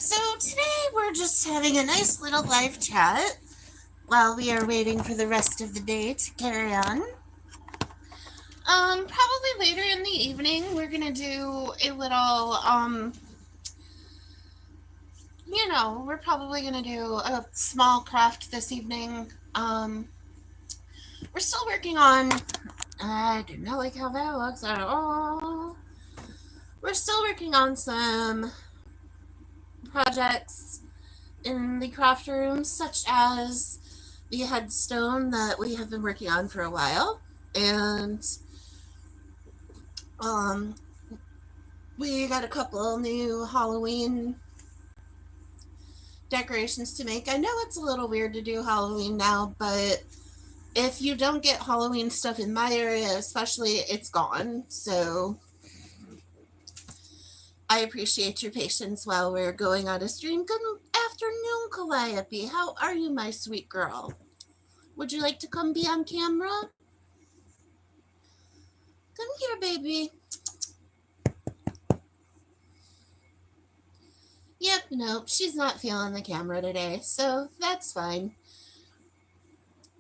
So today we're just having a nice little live chat while we are waiting for the rest of the day to carry on. Probably later in the evening we're gonna do a little we're probably gonna do a small craft this evening. We're still working on I do not like how that looks at all. We're still working on some projects in the craft room, such as the headstone that we have been working on for a while. And um, we got a couple new Halloween decorations to make. I know it's a little weird to do Halloween now, but if you don't get Halloween stuff in my area, especially, it's gone. So I appreciate your patience while we're going on a stream. Good afternoon, Calliope. How are you, my sweet girl? Would you like to come be on camera? Come here, baby. Yep, nope, she's not feeling the camera today, so that's fine.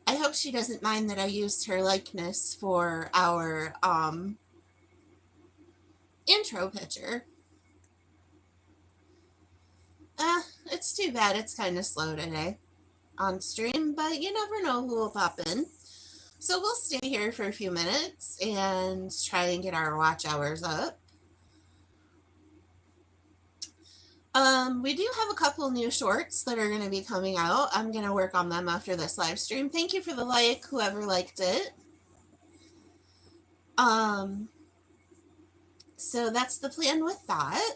I hope she doesn't mind that I used her likeness for our intro picture. It's too bad it's kind of slow today on stream, but you never know who will pop in. So we'll stay here for a few minutes and try and get our watch hours up. We do have a couple new shorts that are going to be coming out. I'm going to work on them after this live stream. Thank you for the like, whoever liked it. So that's the plan with that.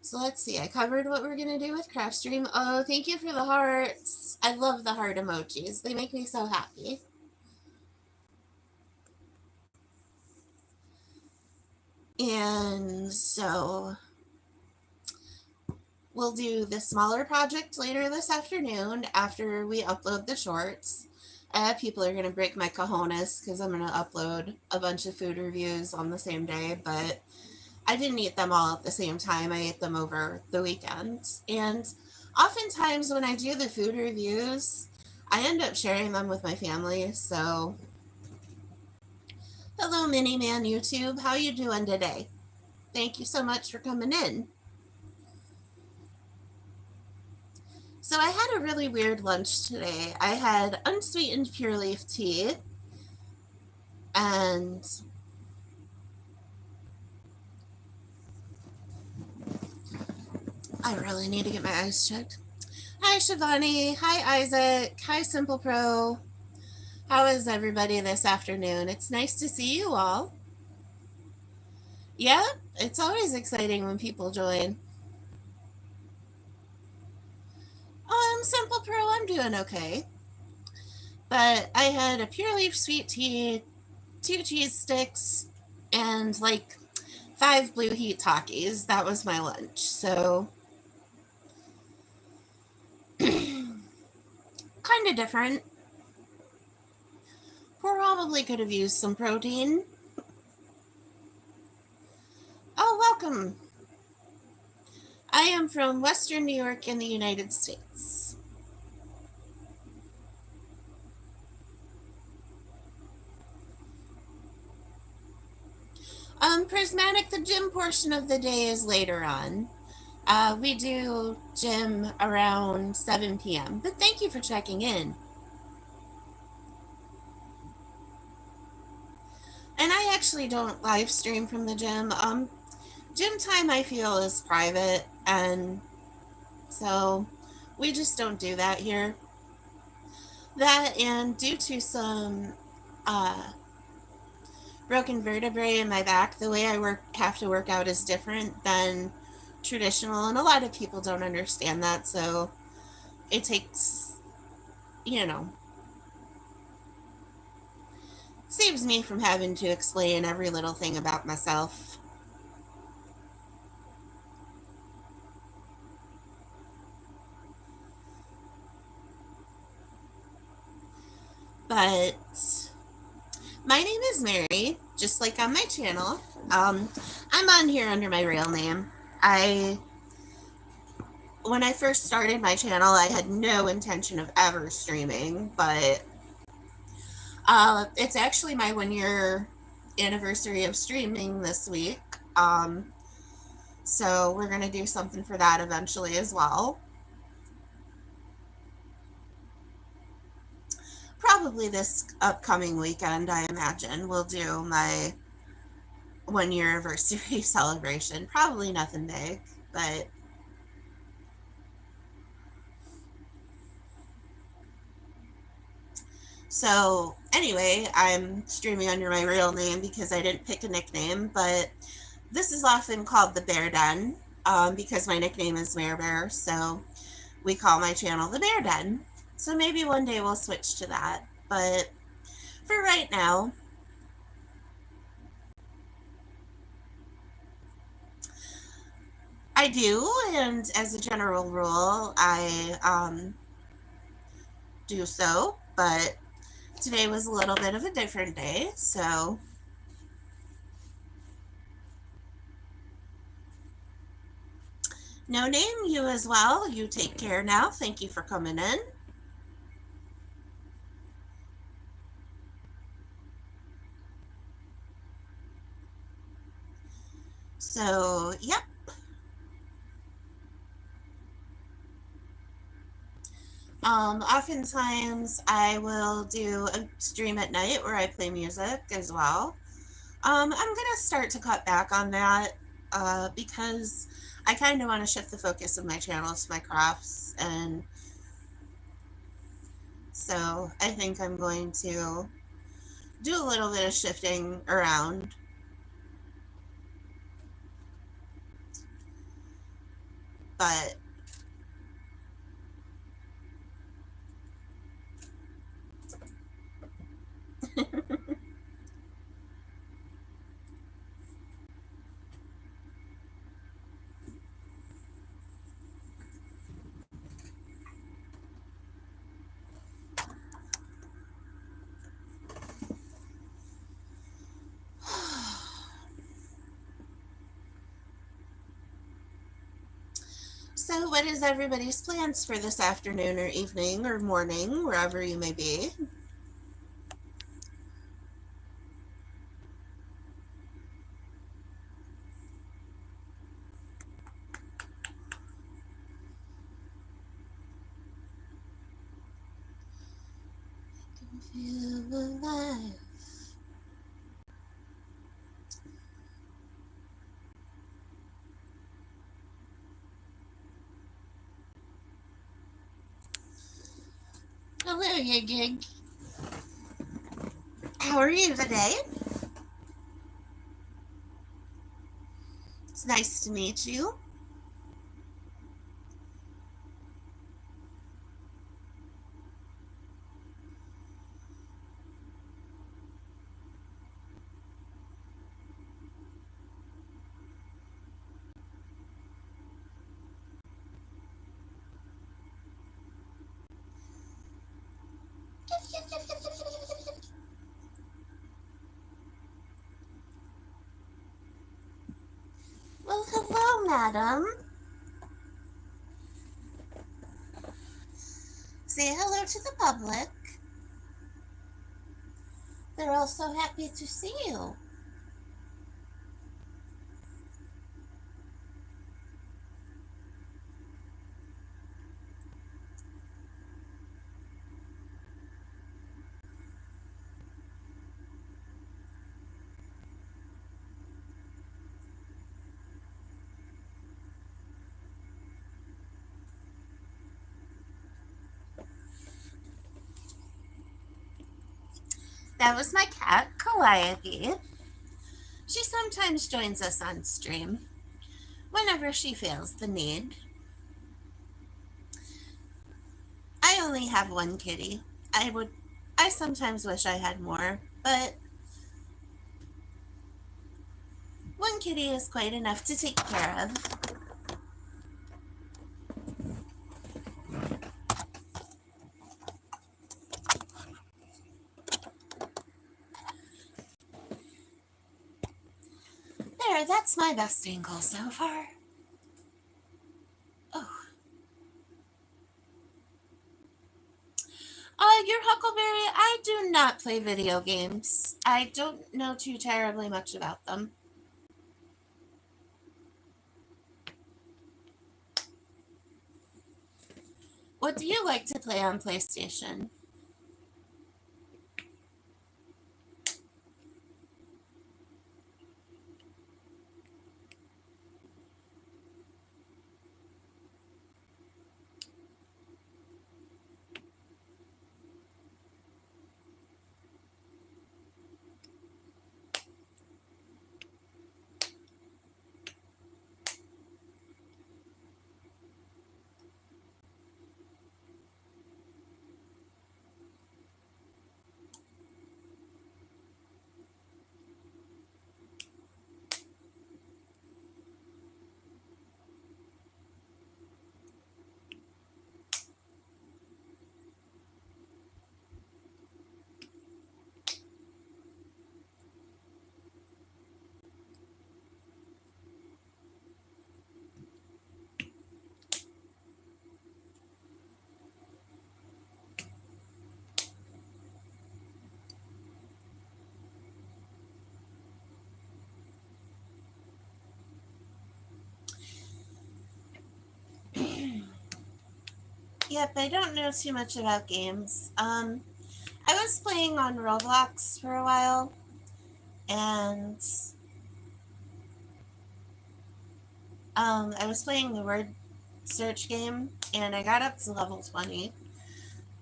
So let's see. I covered what we're going to do with Craft Stream. Oh, thank you for the hearts. I love the heart emojis. They make me so happy. And so we'll do the smaller project later this afternoon after we upload the shorts. People are going to break my cojones because I'm going to upload a bunch of food reviews on the same day, but I didn't eat them all at the same time. I ate them over the weekend. And oftentimes when I do the food reviews, I end up sharing them with my family. So hello, Mini Man YouTube. How you doing today? Thank you so much for coming in. So I had a really weird lunch today. I had unsweetened pure leaf tea and I really need to get my eyes checked. Hi, Shivani. Hi, Isaac. Hi, Simple Pro. How is everybody this afternoon? It's nice to see you all. Yeah, it's always exciting when people join. Simple Pro, I'm doing okay. But I had a pure leaf sweet tea, 2 cheese sticks, and like 5 blue heat Takis. That was my lunch. So kind of different. Probably could have used some protein. Oh, welcome. I am from Western New York in the United States. Prismatic, the gym portion of the day is later on. We do gym around 7 p.m., but thank you for checking in. And I actually don't live stream from the gym. Gym time I feel is private, and so we just don't do that here. That, and due to some broken vertebrae in my back, the way I have to work out is different than traditional, and a lot of people don't understand that, so it takes, saves me from having to explain every little thing about myself. But My name is Mary, just like on my channel. I'm on here under my real name. When I first started my channel, I had no intention of ever streaming, but it's actually my 1 year anniversary of streaming this week. So we're going to do something for that eventually as well. Probably this upcoming weekend, I imagine, we'll do my 1 year anniversary celebration. Probably nothing big, but so anyway, I'm streaming under my real name because I didn't pick a nickname, but this is often called the Bear Den, because my nickname is Mare Bear, so we call my channel the Bear Den. So maybe one day we'll switch to that, but for right now, I do, and as a general rule, I do so, but today was a little bit of a different day, so no name, you as well. You take care now. Thank you for coming in. So, yep. Oftentimes I will do a stream at night where I play music as well. I'm gonna start to cut back on that because I kind of want to shift the focus of my channel to my crafts, and so I think I'm going to do a little bit of shifting around. But so, what is everybody's plans for this afternoon or evening or morning, wherever you may be? Feel alive. Hello, Gig. How are you today? It's nice to meet you. Well, hello, madam. Say hello to the public. They're all so happy to see you. That was my cat, Calliope. She sometimes joins us on stream whenever she feels the need. I only have one kitty. I sometimes wish I had more, but one kitty is quite enough to take care of. There, that's my best angle so far. Oh. Your Huckleberry, I do not play video games. I don't know too terribly much about them. What do you like to play on PlayStation? Yep, I don't know too much about games. I was playing on Roblox for a while, and I was playing the word search game, and I got up to level 20,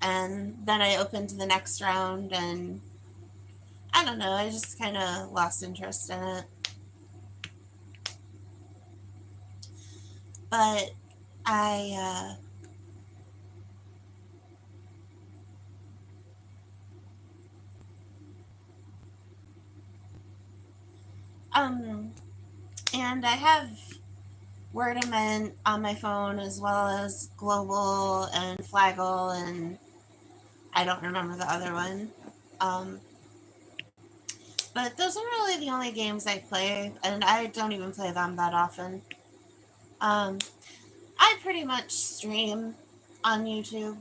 and then I opened the next round, and I don't know, I just kind of lost interest in it. But I, and I have Wordament on my phone as well as Global and Flaggle, and I don't remember the other one. But those are really the only games I play, and I don't even play them that often. I pretty much stream on YouTube,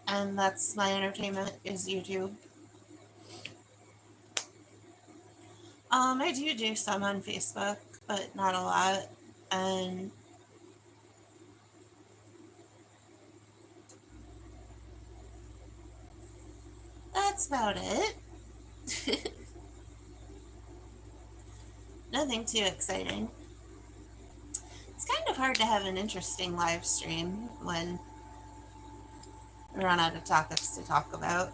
and that's my entertainment is YouTube. I do some on Facebook, but not a lot, and that's about it. Nothing too exciting. It's kind of hard to have an interesting live stream when we run out of topics to talk about.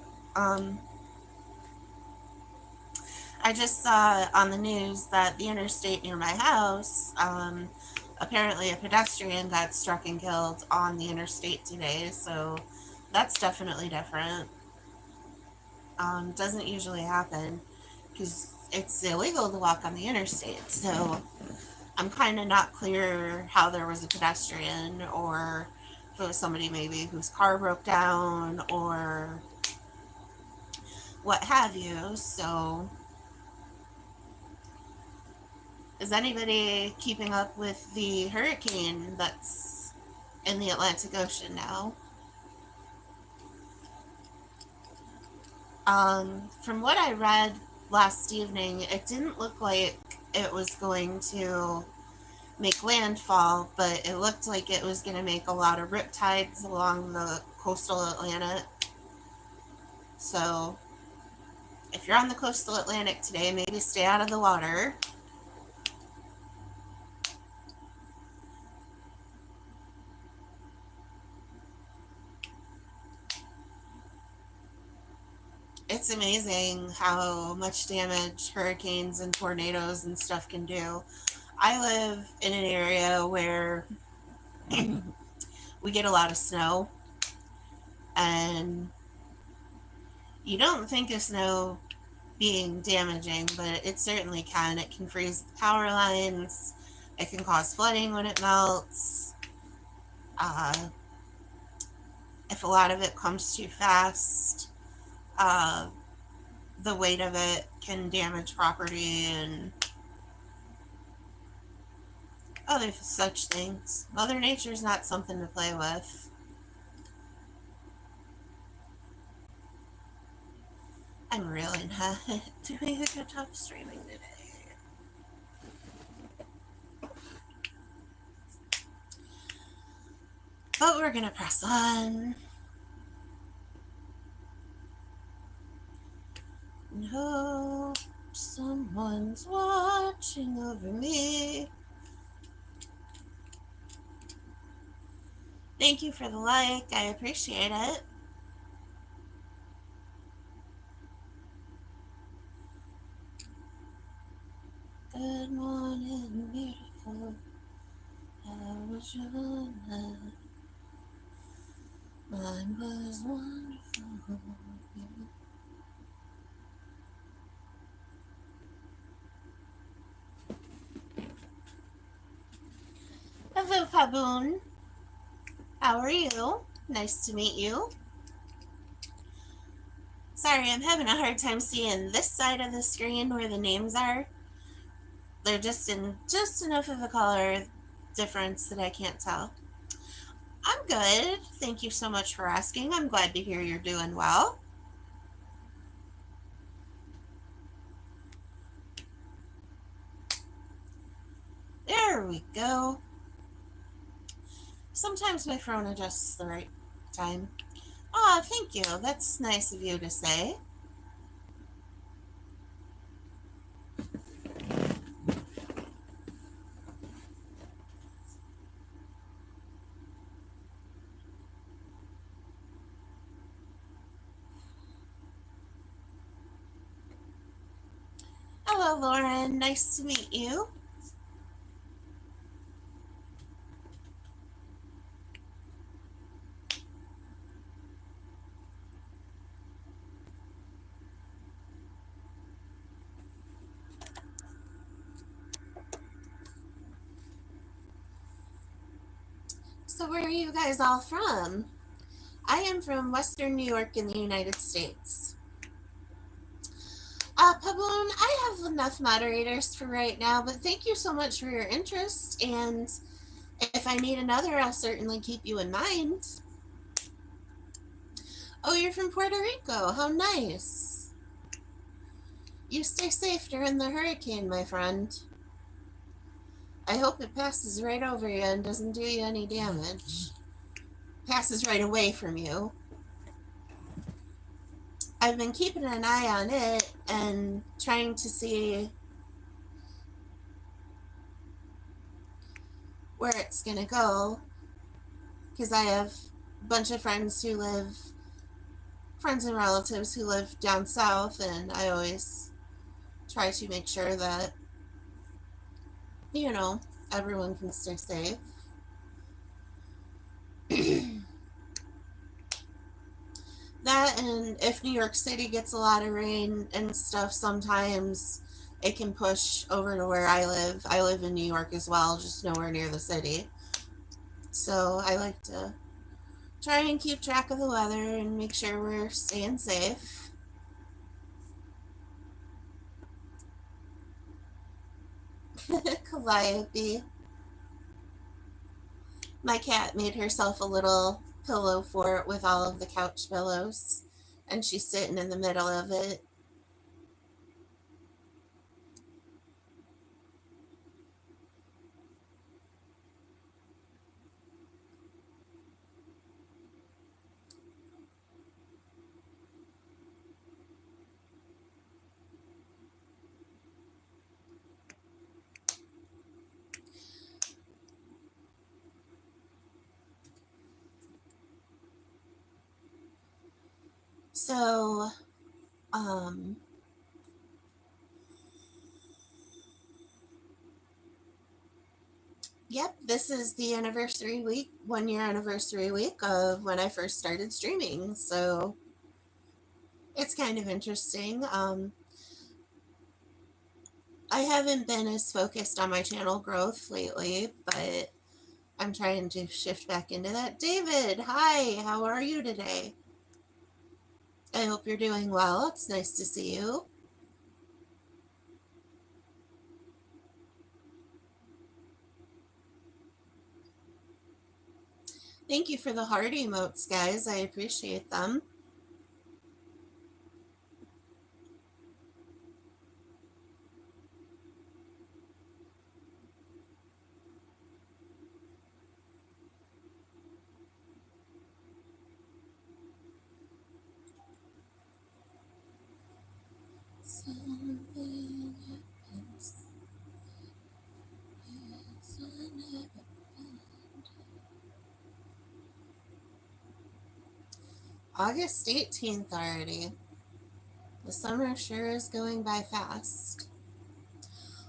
I just saw on the news that the interstate near my house, apparently a pedestrian got struck and killed on the interstate today, so that's definitely different. Doesn't usually happen because it's illegal to walk on the interstate, so I'm kind of not clear how there was a pedestrian, or if it was somebody maybe whose car broke down or what have you. So is anybody keeping up with the hurricane that's in the Atlantic Ocean now? From what I read last evening, it didn't look like it was going to make landfall, but it looked like it was going to make a lot of riptides along the coastal Atlantic. So if you're on the coastal Atlantic today, maybe stay out of the water. It's amazing how much damage hurricanes and tornadoes and stuff can do. I live in an area where we get a lot of snow, and you don't think of snow being damaging, but it certainly can. It can freeze power lines. It can cause flooding when it melts. If a lot of it comes too fast, the weight of it can damage property, and Oh, there's such things. Mother Nature's not something to play with. I'm really not doing a good job streaming today. But we're gonna press on. No, someone's watching over me. Thank you for the like. I appreciate it. Good morning, beautiful. How was your night? Mine was wonderful. Hello, Paboon. How are you? Nice to meet you. Sorry, I'm having a hard time seeing this side of the screen where the names are. They're just in just enough of a color difference that I can't tell. I'm good. Thank you so much for asking. I'm glad to hear you're doing well. There we go. Sometimes my phone adjusts the right time. Oh, thank you. That's nice of you to say. Hello, Lauren. Nice to meet you. So, where are you guys all from? I am from Western New York in the United States. Paboon, I have enough moderators for right now, but thank you so much for your interest. And if I need another, I'll certainly keep you in mind. Oh, you're from Puerto Rico. How nice. You stay safe during the hurricane, my friend. I hope it passes right over you and doesn't do you any damage. Passes right away from you. I've been keeping an eye on it and trying to see where it's going to go, because I have a bunch of friends and relatives who live down south, and I always try to make sure that, everyone can stay safe. That, and if New York City gets a lot of rain and stuff, sometimes it can push over to where I live. I live in New York as well, just nowhere near the city. So I like to try and keep track of the weather and make sure we're staying safe. Calliope. My cat made herself a little pillow for it with all of the couch pillows, and she's sitting in the middle of it. So, um, yep, this is the 1 year anniversary week of when I first started streaming. So it's kind of interesting. I haven't been as focused on my channel growth lately, but I'm trying to shift back into that. David, hi, how are you today? I hope you're doing well. It's nice to see you. Thank you for the heart emotes, guys. I appreciate them. Something happens. August 18th already. The summer sure is going by fast.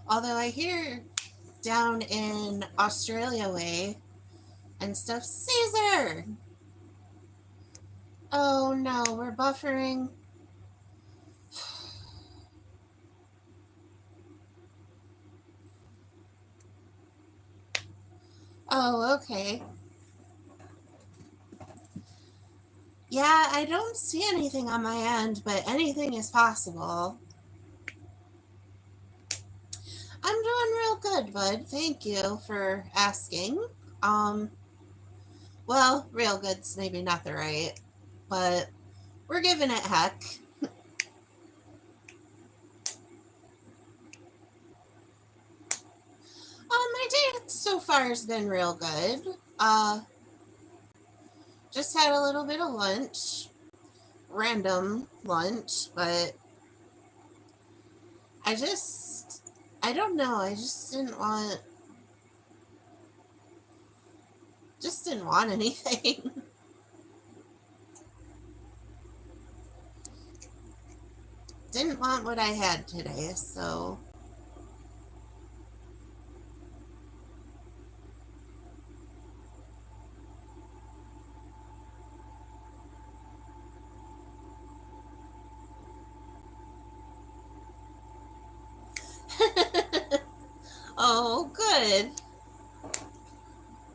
Although I hear down in Australia way and stuff, Caesar! Oh no, we're buffering. Oh, okay. Yeah, I don't see anything on my end, but anything is possible. I'm doing real good, bud. Thank you for asking. Well, real good's maybe not the right, but we're giving it heck. My day so far has been real good. Just had a little bit of lunch. Random lunch, but I don't know, I just didn't want anything. Didn't want what I had today, so. Oh, good.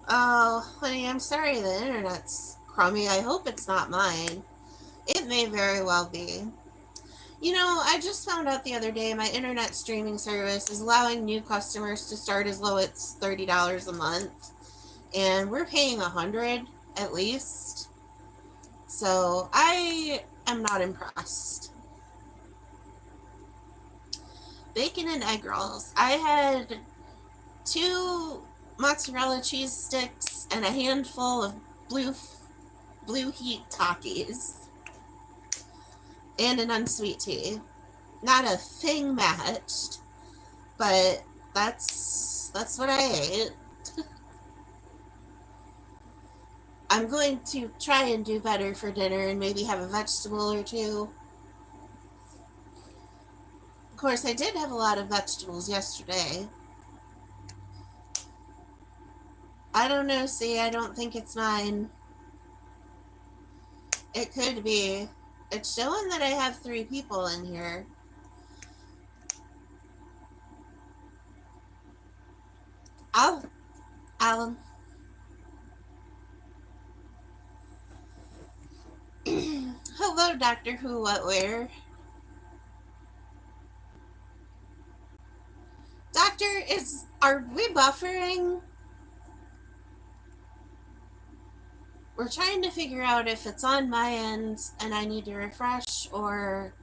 Oh, honey, I'm sorry the internet's crummy. I hope it's not mine. It may very well be. You know, I just found out the other day my internet streaming service is allowing new customers to start as low as $30 a month, and we're paying $100 at least. So I am not impressed. Bacon and egg rolls. I had 2 mozzarella cheese sticks and a handful of blue heat Takis and an unsweet tea. Not a thing matched, but that's what I ate. I'm going to try and do better for dinner and maybe have a vegetable or two. Of course, I did have a lot of vegetables yesterday. I don't know, see, I don't think it's mine. It could be. It's showing that I have 3 people in here. Alan. Hello, Doctor Who, what, where? Doctor, are we buffering? We're trying to figure out if it's on my end and I need to refresh or...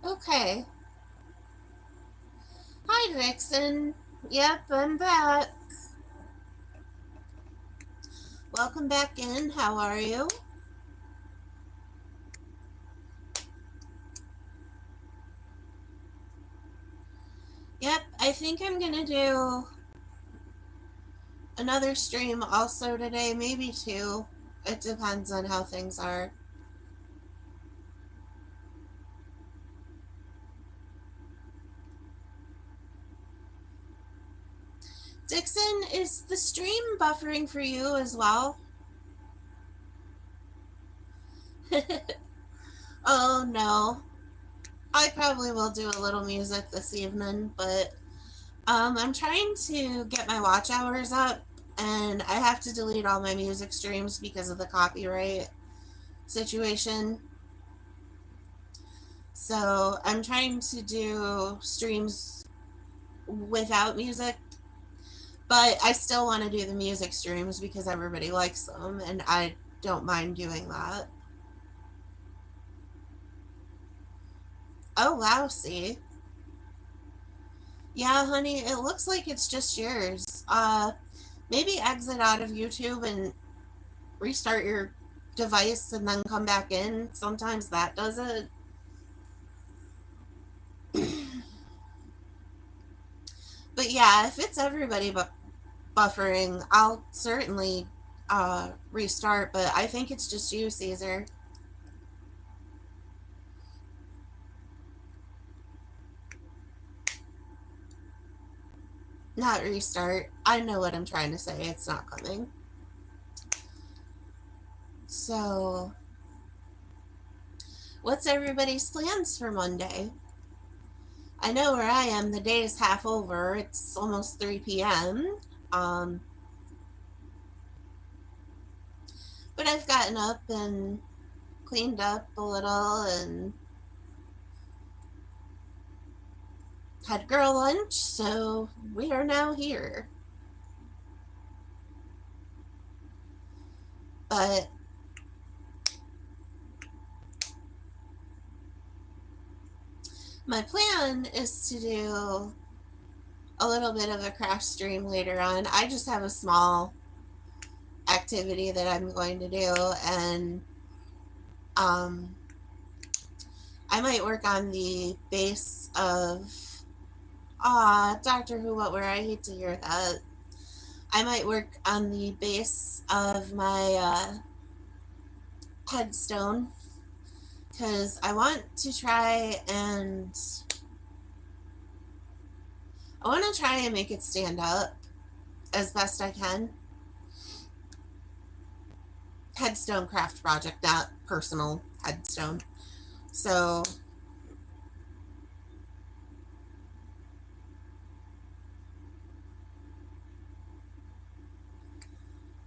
Okay. Hi, Vixen. Yep, I'm back. Welcome back in. How are you? Yep, I think I'm gonna do another stream also today, maybe 2. It depends on how things are. Dixon, is the stream buffering for you as well? Oh no. I probably will do a little music this evening, but I'm trying to get my watch hours up and I have to delete all my music streams because of the copyright situation. So I'm trying to do streams without music, but I still want to do the music streams because everybody likes them, and I don't mind doing that. Oh, wow, see? Yeah, honey, it looks like it's just yours. Maybe exit out of YouTube and restart your device and then come back in. Sometimes that does it. But yeah, if it's everybody but buffering, I'll certainly restart, but I think it's just you, Caesar. Not restart. I know what I'm trying to say. It's not coming. So, what's everybody's plans for Monday? I know where I am, the day is half over. It's almost 3 p.m. Um, but I've gotten up and cleaned up a little and had girl lunch, so we are now here. But my plan is to do a little bit of a craft stream later on. I just have a small activity that I'm going to do, and um, I might work on the base of Doctor Who, what were I hate to hear that. I might work on the base of my headstone because I want to try and make it stand up as best I can. Headstone craft project, not personal headstone. So,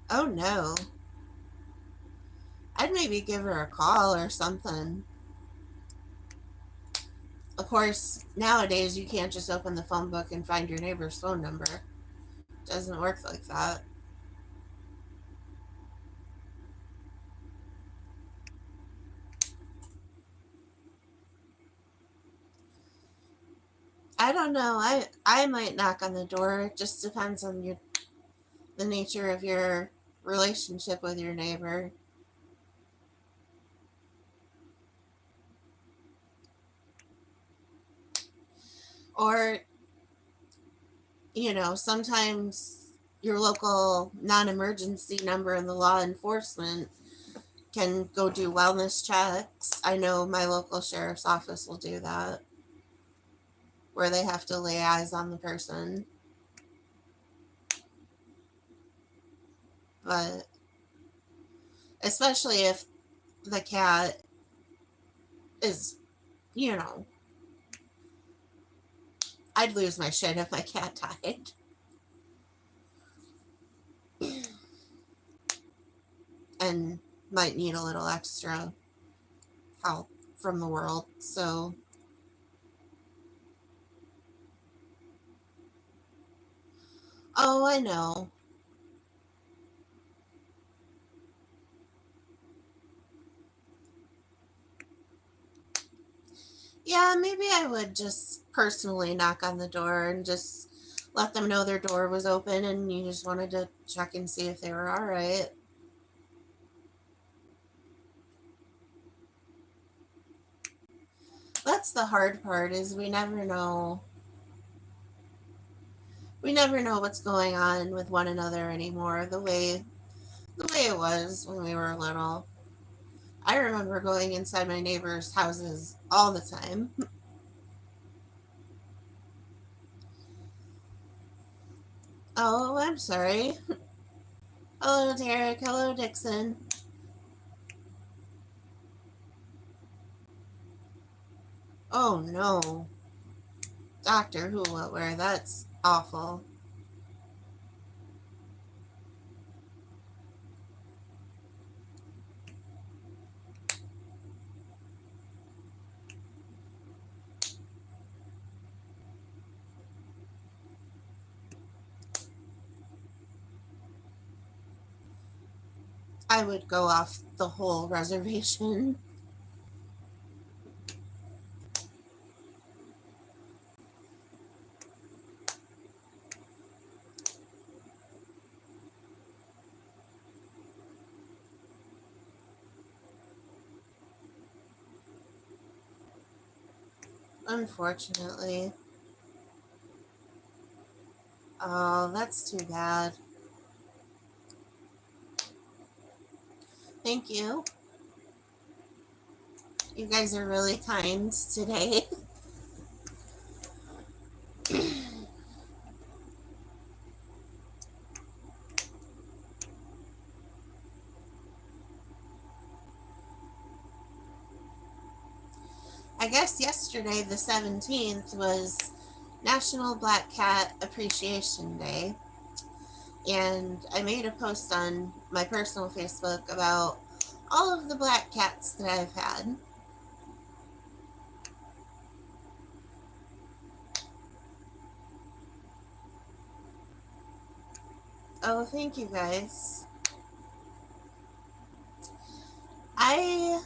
oh no. I'd maybe give her a call or something. Of course, nowadays you can't just open the phone book and find your neighbor's phone number. It doesn't work like that. I don't know. I might knock on the door. It just depends on the nature of your relationship with your neighbor. Or, sometimes your local non-emergency number in the law enforcement can go do wellness checks. I know my local sheriff's office will do that, where they have to lay eyes on the person. But especially if the cat is, you know, I'd lose my shit if my cat died. And might need a little extra help from the world. So, oh, I know. Yeah, maybe I would just personally knock on the door and just let them know their door was open and you just wanted to check and see if they were all right. That's the hard part is we never know. We never know what's going on with one another anymore the way it was when we were little. I remember going inside my neighbors' houses all the time. Oh, I'm sorry. Hello, Derek. Hello, Dixon. Oh, no. Doctor Who, where that's awful. I would go off the whole reservation. Unfortunately. Oh, that's too bad. Thank you. You guys are really kind today. I guess yesterday, the 17th, was National Black Cat Appreciation Day. And I made a post on my personal Facebook about all of the black cats that I've had. Oh, thank you guys. I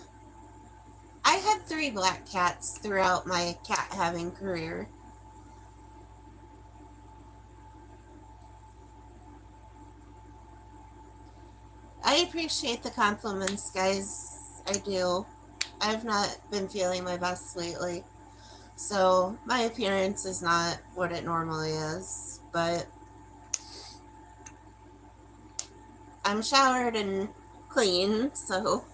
I had 3 black cats throughout my cat having career. I appreciate the compliments, guys. I do. I've not been feeling my best lately. So my appearance is not what it normally is, but I'm showered and clean, so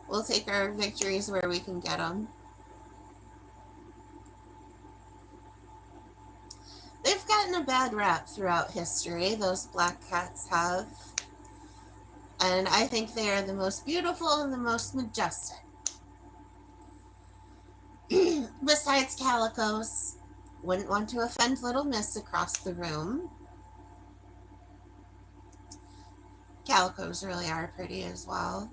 we'll take our victories where we can get them. They've gotten a bad rap throughout history, those black cats have. And I think they are the most beautiful and the most majestic. Besides calicos. Wouldn't want to offend little miss across the room. Calicos really are pretty as well.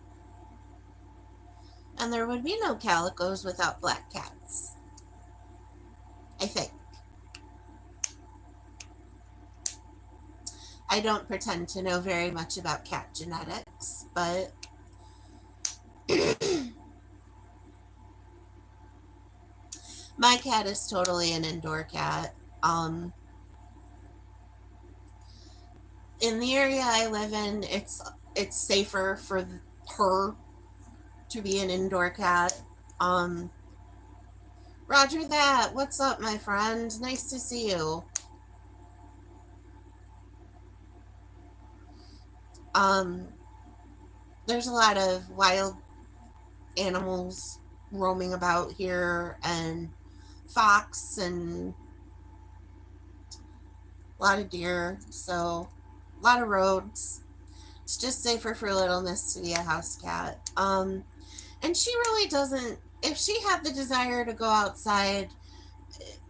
And there would be no calicos without black cats. I think. I don't pretend to know very much about cat genetics, but my cat is totally an indoor cat. In the area I live in, it's safer for her to be an indoor cat. Roger that. What's up, my friend? Nice to see you. There's a lot of wild animals roaming about here, and fox and a lot of deer, so a lot of roads. It's just safer for little miss to be a house cat. And she really doesn't, if she had the desire to go outside,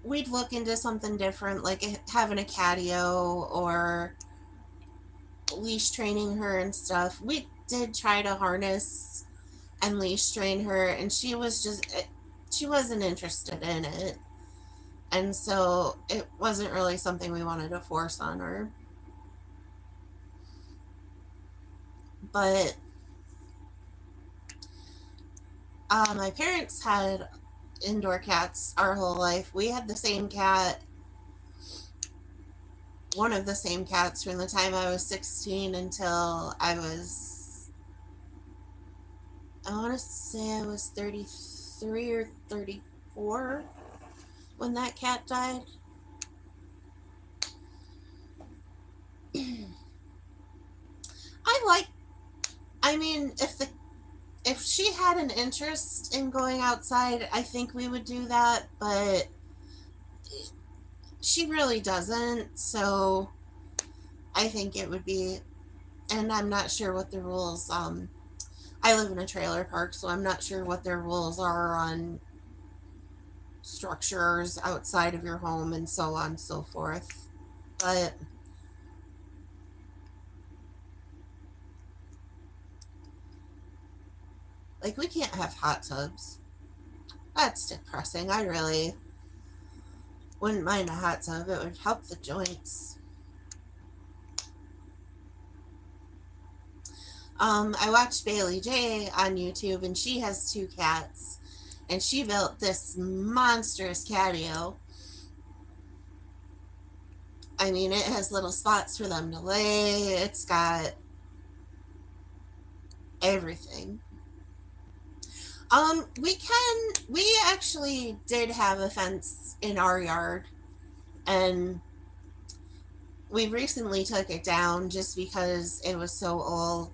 we'd look into something different, like having a catio or leash training her and stuff. We did try to harness and leash train her, and she wasn't interested in it. And so it wasn't really something we wanted to force on her. But my parents had indoor cats our whole life. We had the same cat, one of the same cats, from the time I was 16 until I want to say I was 33 or 34 when that cat died. I mean, if she had an interest in going outside, I think we would do that, but she really doesn't, so I think it would be, and I'm not sure what the rules, I live in a trailer park, so I'm not sure what their rules are on structures outside of your home and so on and so forth, but like, we can't have hot tubs. That's depressing. I really wouldn't mind a hot tub. It would help the joints. I watched Bailey J on YouTube, and she has two cats, and she built this monstrous catio. I mean, it has little spots for them to lay. It's got everything. We actually did have a fence in our yard, and we recently took it down just because it was so old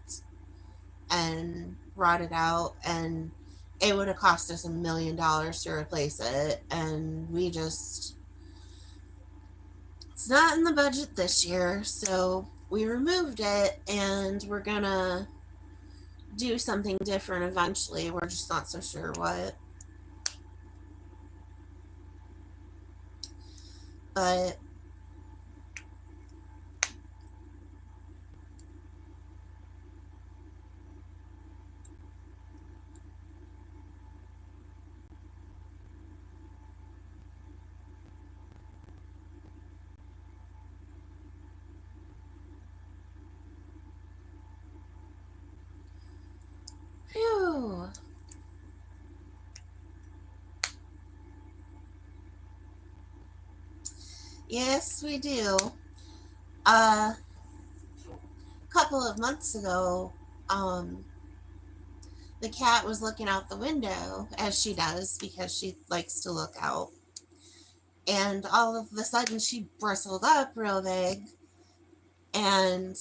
and rotted out, and it would have cost us $1 million to replace it, and it's not in the budget this year, so we removed it, and we're gonna do something different eventually. We're just not so sure what. But phew. Yes, we do. A couple of months ago, the cat was looking out the window, as she does because she likes to look out. And all of a sudden, she bristled up real big, and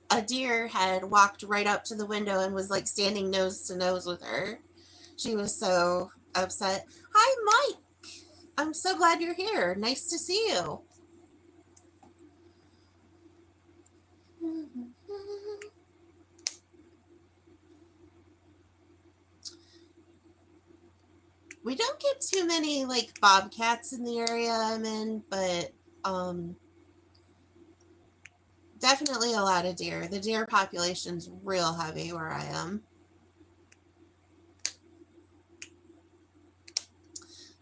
a deer had walked right up to the window and was like standing nose to nose with her. She was so upset. Hi, Mike. I'm so glad you're here. Nice to see you. We don't get too many like bobcats in the area I'm in, but definitely a lot of deer. The deer population's real heavy where I am.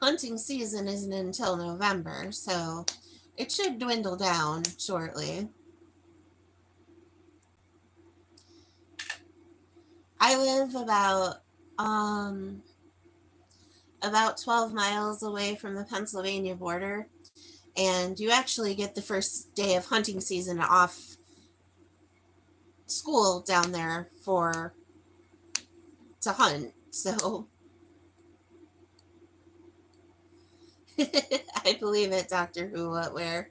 Hunting season isn't until November, so it should dwindle down shortly. I live about 12 miles away from the Pennsylvania border, and you actually get the first day of hunting season off school down there for to hunt. So I believe it, Doctor Who. What where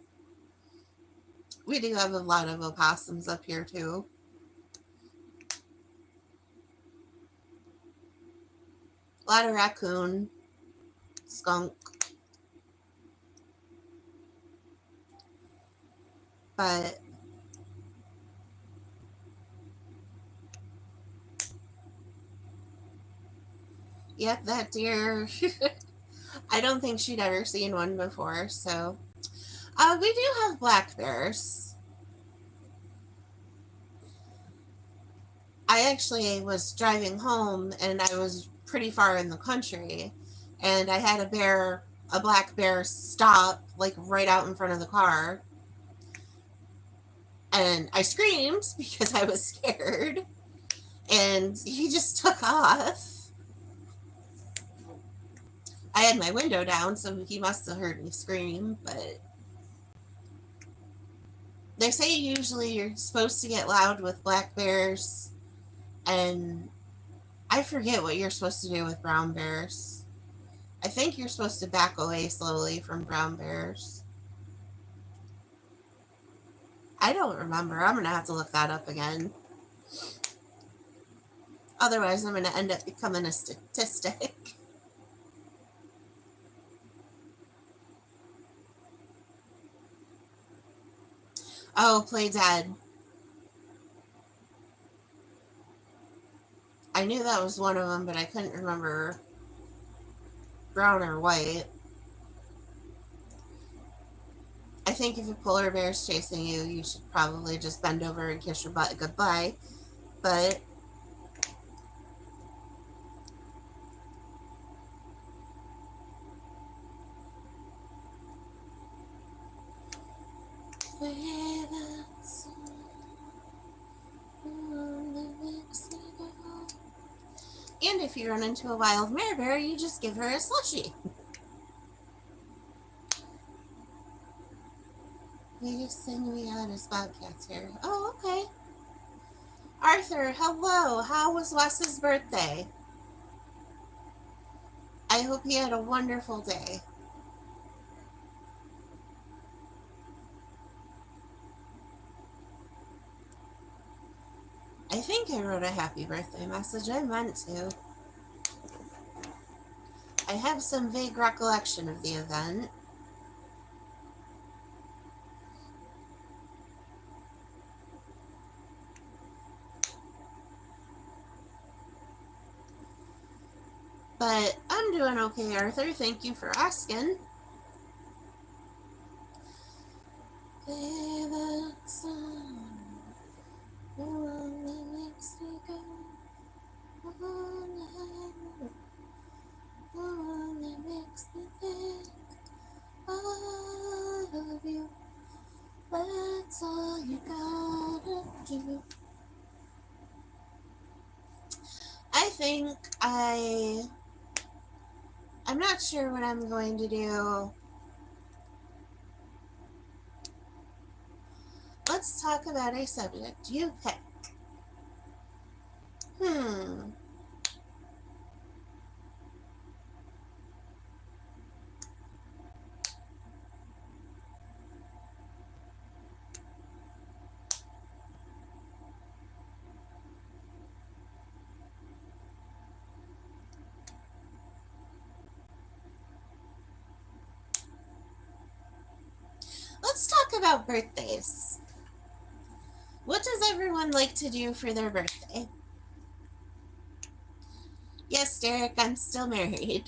we do have a lot of opossums up here too. A lot of raccoon, skunk, but yep, that deer. I don't think she'd ever seen one before. So, we do have black bears. I actually was driving home, and I was pretty far in the country, and I had a black bear, stop like right out in front of the car, and I screamed because I was scared, and he just took off. I had my window down, so he must have heard me scream, but they say usually you're supposed to get loud with black bears, and I forget what you're supposed to do with brown bears. I think you're supposed to back away slowly from brown bears. I don't remember. I'm going to have to look that up again. Otherwise, I'm going to end up becoming a statistic. Oh, play dead. I knew that was one of them, but I couldn't remember brown or white. I think if a polar bear's chasing you, you should probably just bend over and kiss your butt goodbye. But And if you run into a wild mare bear, you just give her a slushie. Biggest thing we had is bobcats here. Oh, okay. Arthur, hello. How was Wes's birthday? I hope he had a wonderful day. I think I wrote a happy birthday message. I meant to. I have some vague recollection of the event. But I'm doing okay, Arthur. Thank you for asking. That's all you gotta do. I think I'm not sure what I'm going to do. Let's talk about a subject. You pick. Let's talk about birthdays. What does everyone like to do for their birthday? Yes, Derek, I'm still married.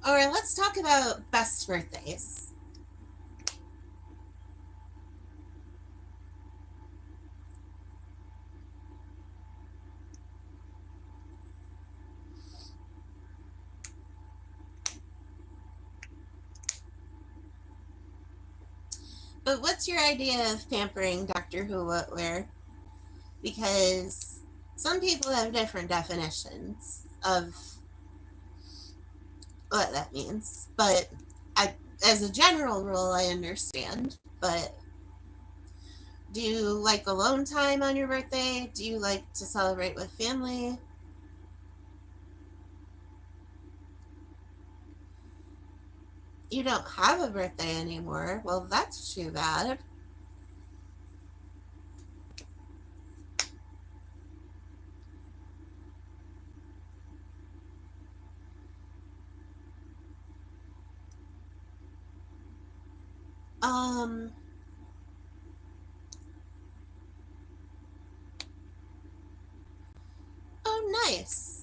Or let's talk about best birthdays. But what's your idea of pampering Doctor Who what where? Because some people have different definitions of what that means. But as a general rule, I understand. But do you like alone time on your birthday? Do you like to celebrate with family? You don't have a birthday anymore. Well, that's too bad. Oh, nice.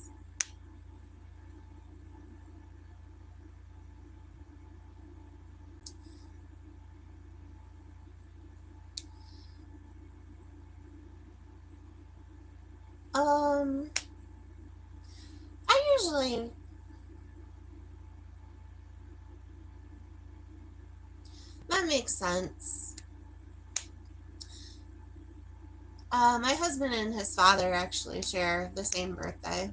I usually that makes sense. My husband and his father actually share the same birthday.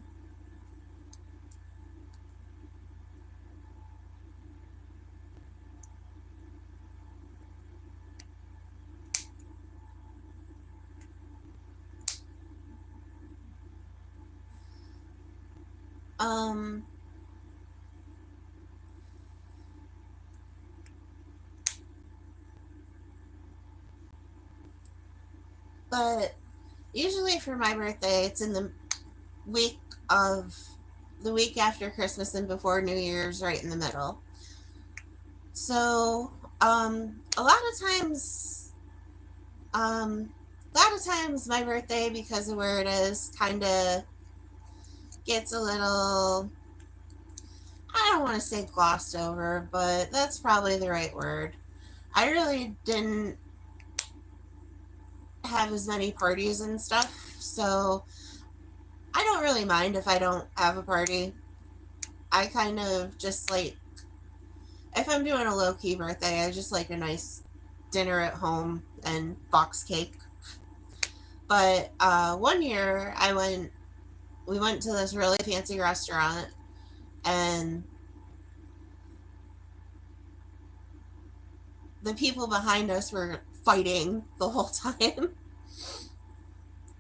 Um, but usually for my birthday, it's in week of the week after Christmas and before New Year's, right in the middle. So, a lot of times, my birthday, because of where it is, kind of gets a little, I don't want to say glossed over, but that's probably the right word. I really didn't have as many parties and stuff, so I don't really mind if I don't have a party. I kind of just like, if I'm doing a low key birthday, I just like a nice dinner at home and box cake. But one year we went to this really fancy restaurant, and the people behind us were fighting the whole time.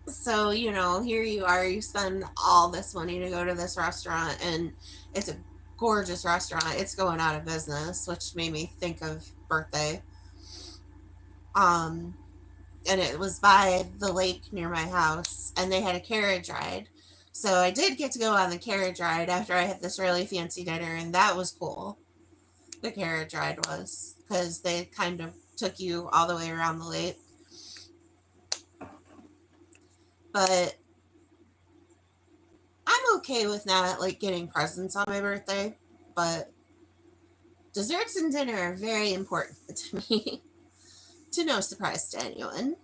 So, here you are, you spend all this money to go to this restaurant, and it's a gorgeous restaurant. It's going out of business, which made me think of birthday. Um, and it was by the lake near my house, and they had a carriage ride. So I did get to go on the carriage ride after I had this really fancy dinner, and that was cool. The carriage ride was, because they kind of took you all the way around the lake. But I'm okay with not like getting presents on my birthday, but desserts and dinner are very important to me. To no surprise to anyone.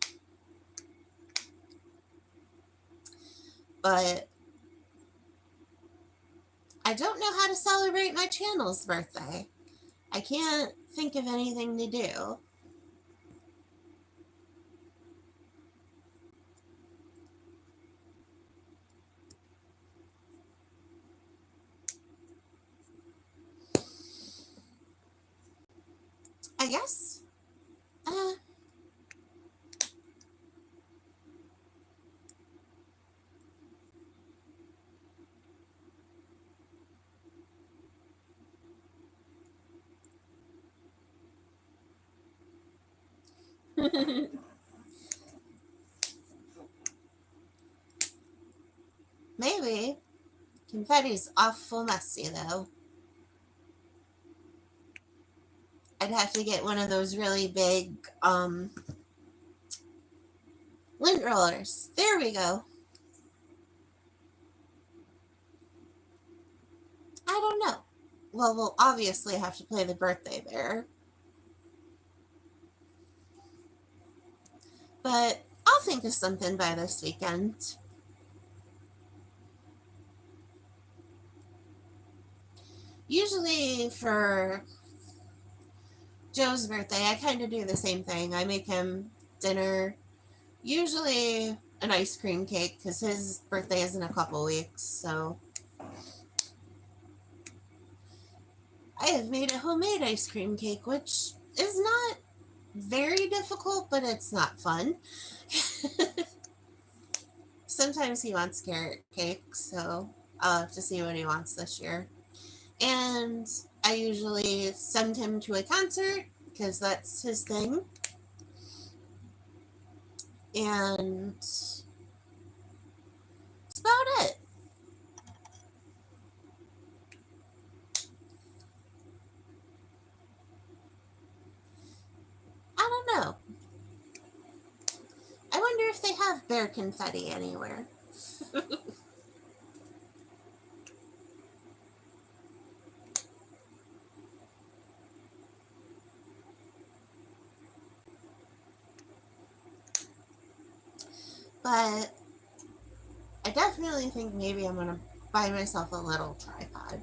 But I don't know how to celebrate my channel's birthday. I can't think of anything to do. I guess. Uh, maybe. Confetti's awful messy, though. I'd have to get one of those really big lint rollers. There we go. I don't know. Well, we'll obviously have to play the birthday bear. But I'll think of something by this weekend. Usually for Joe's birthday, I kind of do the same thing. I make him dinner, usually an ice cream cake, because his birthday is in a couple weeks. So I have made a homemade ice cream cake, which is not very difficult, but it's not fun. Sometimes he wants carrot cake, so I'll have to see what he wants this year. And I usually send him to a concert because that's his thing. And that's about it. I don't know. I wonder if they have bear confetti anywhere. But I definitely think maybe I'm going to buy myself a little tripod.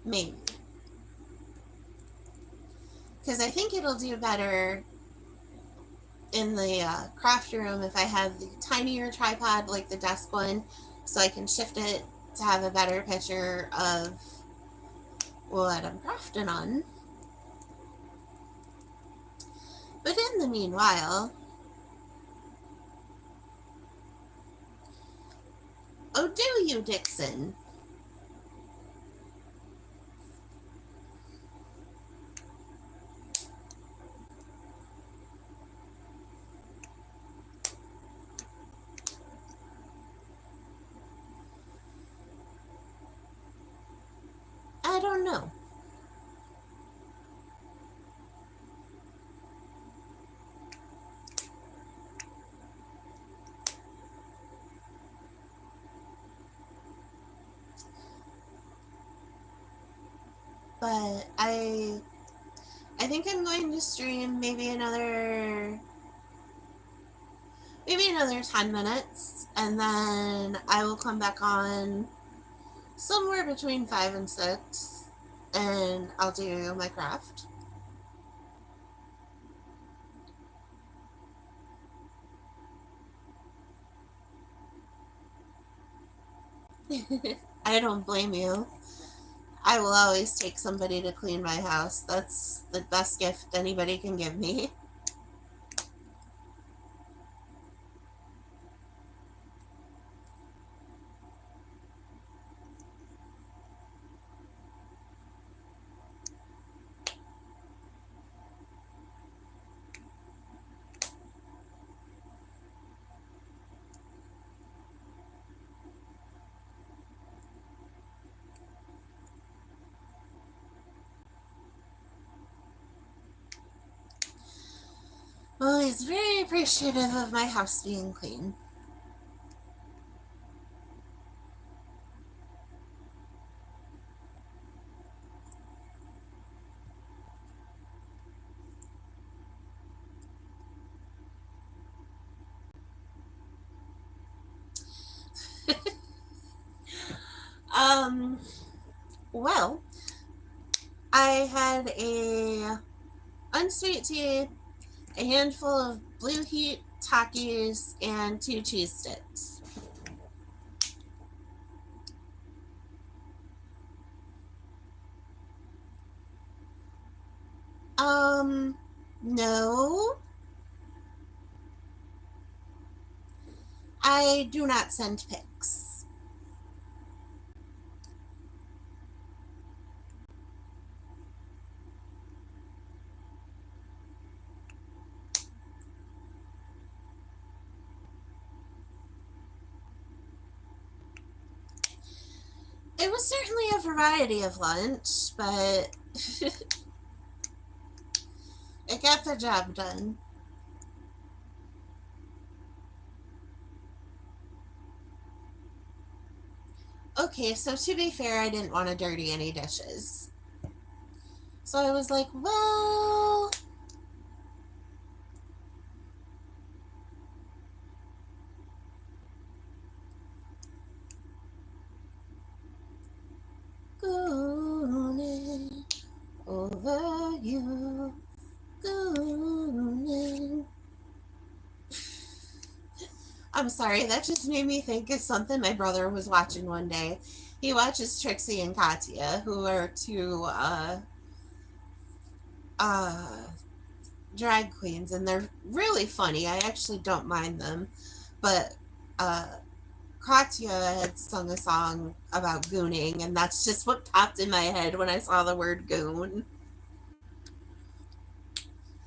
Maybe. Because I think it'll do better in the craft room if I have the tinier tripod like the desk one, so I can shift it to have a better picture of what I'm crafting on. But in the meanwhile, oh, do you, Dixon? I don't know. But I think I'm going to stream maybe another 10 minutes, and then I will come back on somewhere between 5 and 6, and I'll do my craft. I don't blame you. I will always take somebody to clean my house. That's the best gift anybody can give me. Well, he's very appreciative of my house being clean. Um, well, I had a unsweet tea, a handful of Blue Heat Takis, and 2 cheese sticks. No, I do not send pics. It was certainly a variety of lunch, but it got the job done. Okay, so to be fair, I didn't want to dirty any dishes. So I was like, well, gooning over you, gooning. I'm sorry, that just made me think of something my brother was watching one day. He watches Trixie and Katya, who are two uh, drag queens, and they're really funny. I actually don't mind them. But uh, Katya had sung a song about gooning, and that's just what popped in my head when I saw the word goon.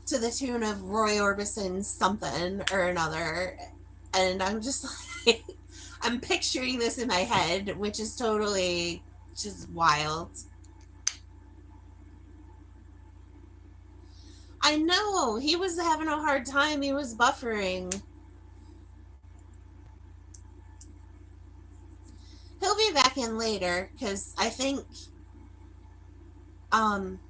To the tune of Roy Orbison's something or another. And I'm just like, I'm picturing this in my head, which is totally just wild. I know, he was having a hard time. He was buffering. He'll be back in later because I think um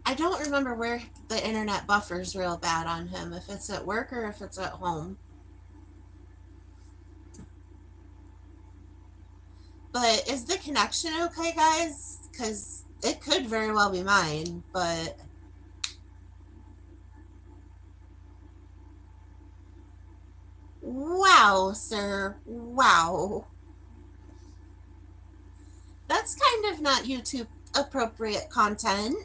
I don't remember where the internet buffers real bad on him, if it's at work or if it's at home. But is the connection okay, guys? Because it could very well be mine, but wow, sir. Wow. That's kind of not YouTube appropriate content.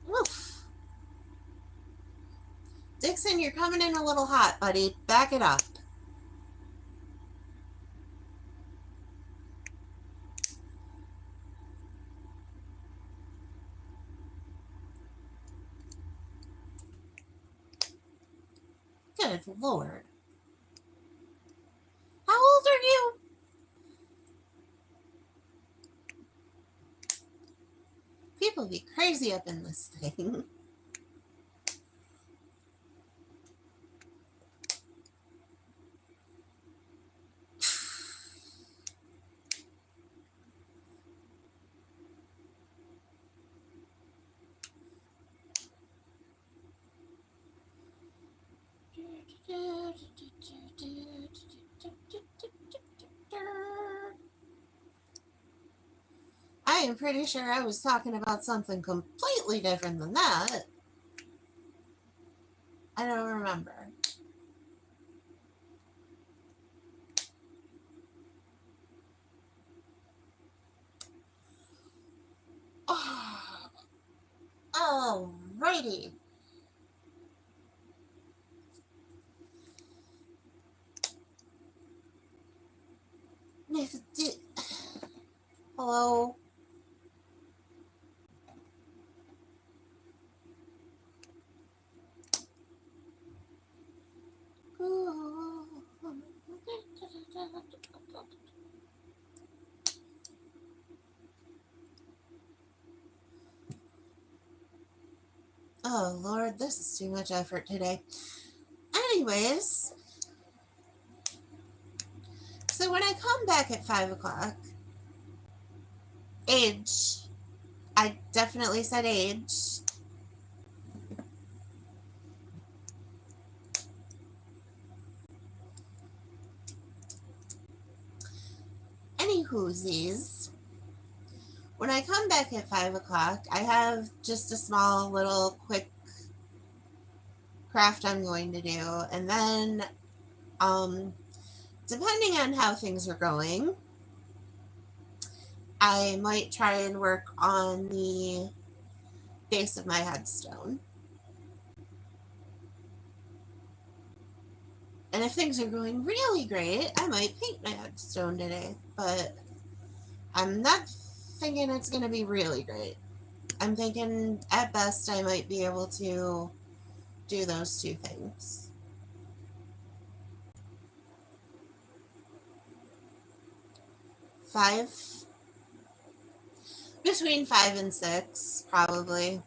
Woof. Dixon, you're coming in a little hot, buddy. Back it up. Good Lord. How old are you? People be crazy up in this thing. am pretty sure I was talking about something completely different than that. I don't remember. Oh, alrighty. Hello? Oh, Lord, this is too much effort today. Anyways, so when I come back at 5 o'clock, age, I definitely said age. Anywhoosies, when I come back at 5 o'clock, I have just a small little quick craft I'm going to do. And then, depending on how things are going, I might try and work on the base of my headstone. And if things are going really great, I might paint my headstone today. But I'm not thinking it's going to be really great. I'm thinking at best I might be able to do those two things. Five? Between 5 and 6, probably.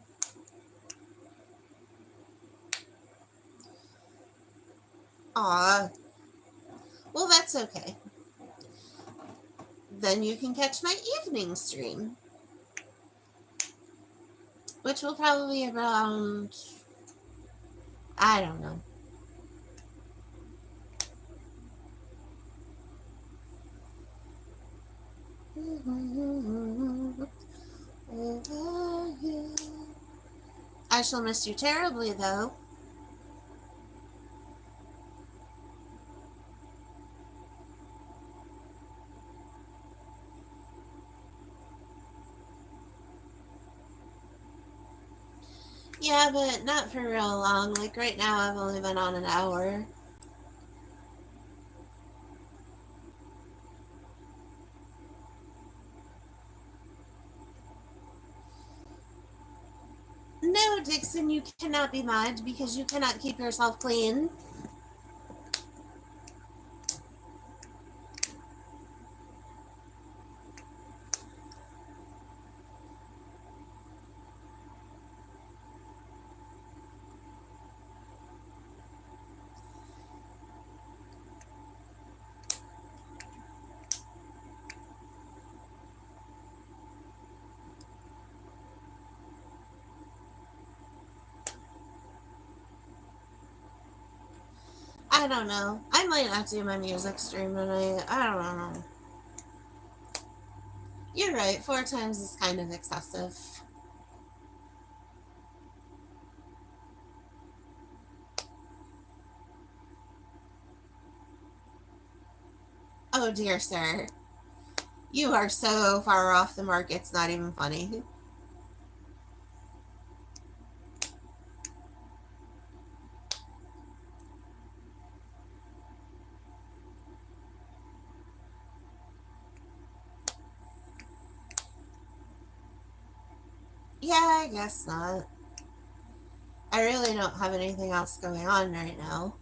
Aw. Well, that's okay. Then you can catch my evening stream, which will probably be around, I don't know. I shall miss you terribly, though. Yeah, but not for real long. Like right now, I've only been on an hour. No, Dixon, you cannot be mad because you cannot keep yourself clean. I don't know. I might not do my music stream tonight. I don't know. You're right. 4 times is kind of excessive. Oh, dear sir. You are so far off the mark, it's not even funny. Yeah, I guess not. I really don't have anything else going on right now.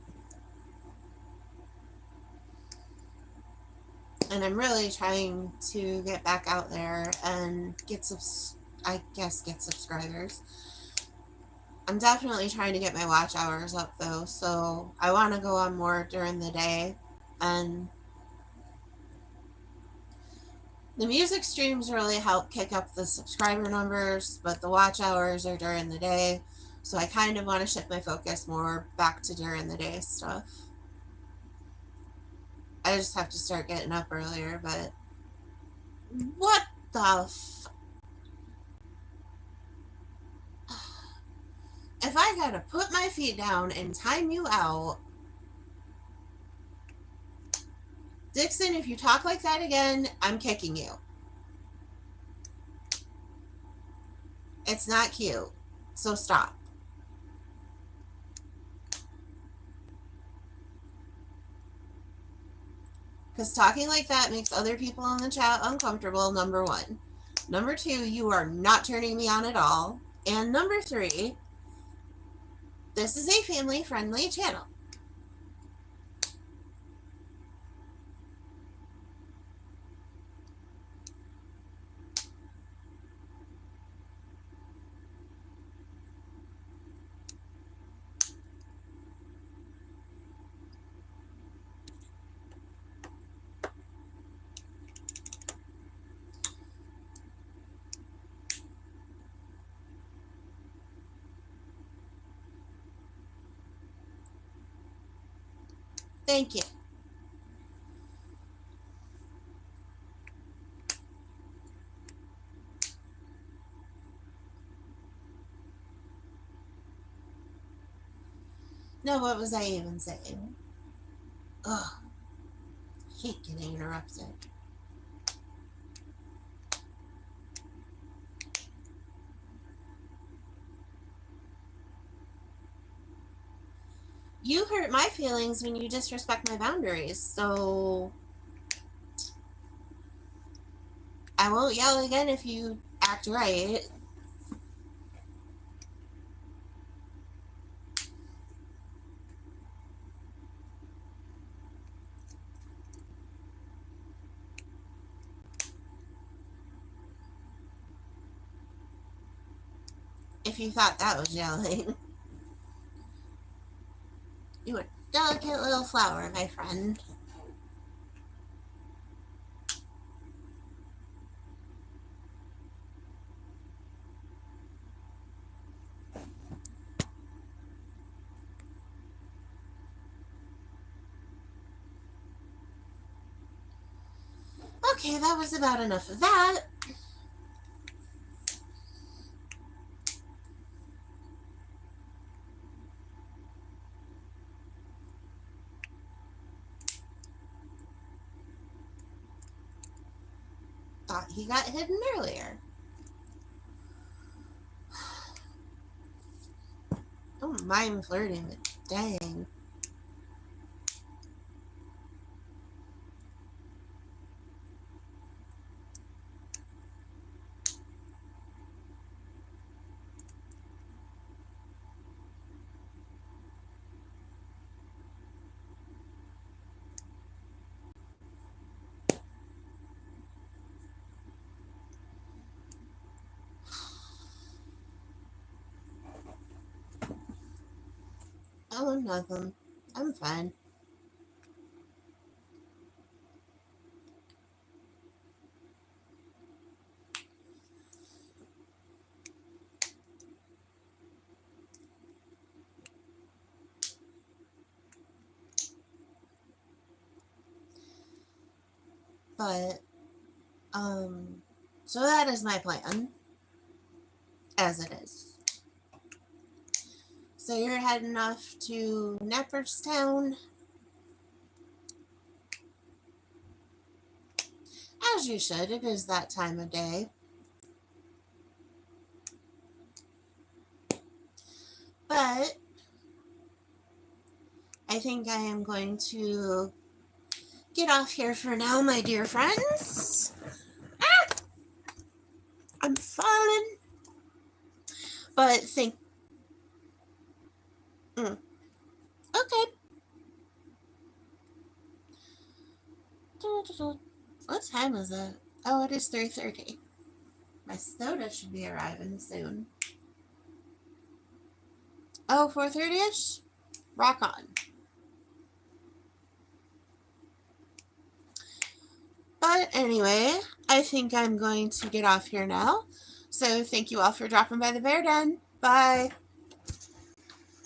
And I'm really trying to get back out there and get subscribers. I'm definitely trying to get my watch hours up though, so I want to go on more during the day. And the music streams really help kick up the subscriber numbers, but the watch hours are during the day, so I kind of want to shift my focus more back to during the day stuff. I just have to start getting up earlier, but what the gotta put my feet down and time you out. Dixon, if you talk like that again, I'm kicking you. It's not cute. So stop. Because talking like that makes other people in the chat uncomfortable, number one. Number two, you are not turning me on at all. And number three, this is a family-friendly channel. Thank you. No, what was I even saying? Ugh. Hate getting interrupted. You hurt my feelings when you disrespect my boundaries, so I won't yell again if you act right. If you thought that was yelling. You a delicate little flower, my friend. Okay, that was about enough of that. Thought he got hidden earlier. Don't mind flirting, but dang. Oh, nothing. I'm fine. But, so that is my plan. As it is. So you're heading off to Nepperstown. As you should. It is that time of day. But I think I am going to get off here for now, my dear friends. Ah! I'm falling. But okay. What time is it? Oh, it is 3:30. My soda should be arriving soon. Oh, 4:30ish? Rock on. But anyway, I think I'm going to get off here now. So thank you all for dropping by the Bear Den. Bye.